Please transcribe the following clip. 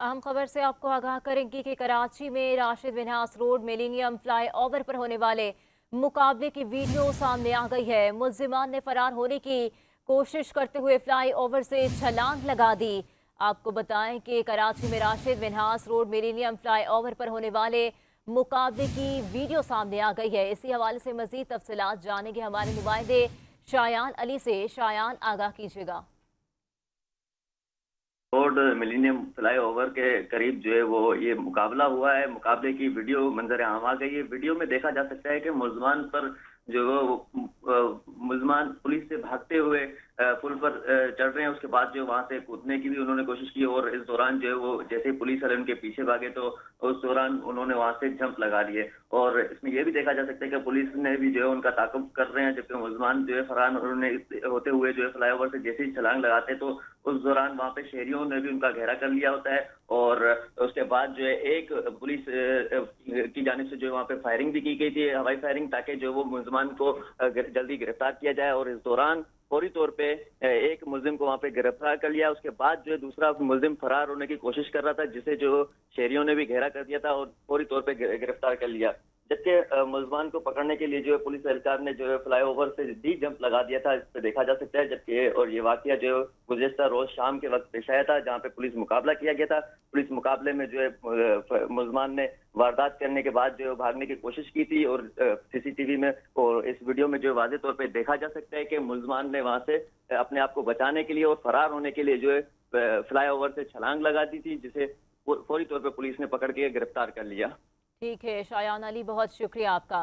अहम खबर से आपको आगाह करेंगे कि कराची में Rashid Minhas road millennium fly over पर होने वाले मुकाबले की वीडियो सामने आ गई है। मुल्जिमान ने फरार होने की कोशिश करते हुए फ्लाई ओवर से छलांग लगा दी। आपको बताएं कि कराची में Rashid Minhas road millennium fly over पर होने वाले मुकाबले की वीडियो सामने आ गई है। इसी हवाले से मजीद तफसीलात जानेंगे हमारे नुमाइंदे शायान अली से। शायान, आगाह कीजिएगा। रोड मिलेनियम फ्लाई ओवर के करीब जो है वो ये मुकाबला हुआ है। मुकाबले की वीडियो मंजर आम आ गई है। वीडियो में देखा जा सकता है कि मुल्जमान पर जो मुल्जमान पुलिस से भागते हुए पुल पर चढ़ रहे हैं। उसके बाद जो वहां से कूदने की भी उन्होंने कोशिश की और इस दौरान जो है वो जैसे ही पुलिस वाले उनके पीछे भागे तो उस दौरान उन्होंने वहां से जंप लगा लिए। और इसमें यह भी देखा जा सकता है कि पुलिस ने भी जो है उनका ताक़ुब कर रहे हैं, जबकि मुल्जमान जो है फरार होते हुए जो है फ्लाईओवर से जैसे ही छलांग लगाते तो उस दौरान वहां पे शहरियों ने भी उनका घेरा कर लिया होता है। और उसके बाद जो है एक पुलिस की जानिब से जो है वहां पे फायरिंग भी की गई थी, हवाई फायरिंग, ताकि जो वो मुल्जमान को जल्दी गिरफ्तार किया जाए। और इस दौरान फौरी तौर पे एक मुल्जिम को वहां पे गिरफ्तार कर लिया। उसके बाद जो है दूसरा मुल्जिम फरार होने की कोशिश कर रहा था, जिसे जो शहरियों ने भी घेरा कर दिया था और फौरी तौर पे गिरफ्तार कर लिया। जबकि मुल्जमान को पकड़ने के लिए जो है पुलिस एहलकार ने जो है फ्लाईओवर से भी जंप लगा दिया था, इस पे देखा जा सकता है। जबकि और ये वाकया जो गुज़िश्ता रोज शाम के वक्त पेश आया था, जहाँ पे पुलिस मुकाबला किया गया था। पुलिस मुकाबले में जो है मुल्जमान ने वारदात करने के बाद जो भागने की कोशिश की थी और सीसीटीवी में और इस वीडियो में जो वाज़ेह तौर पे देखा जा सकता है कि मुल्जमान ने वहां से अपने आप को बचाने के लिए और फरार होने के लिए जो है फ्लाईओवर से छलांग लगा दी थी, जिसे फौरी तौर पे पुलिस ने पकड़ के गिरफ्तार कर लिया। ठीक है शायान अली, बहुत शुक्रिया आपका।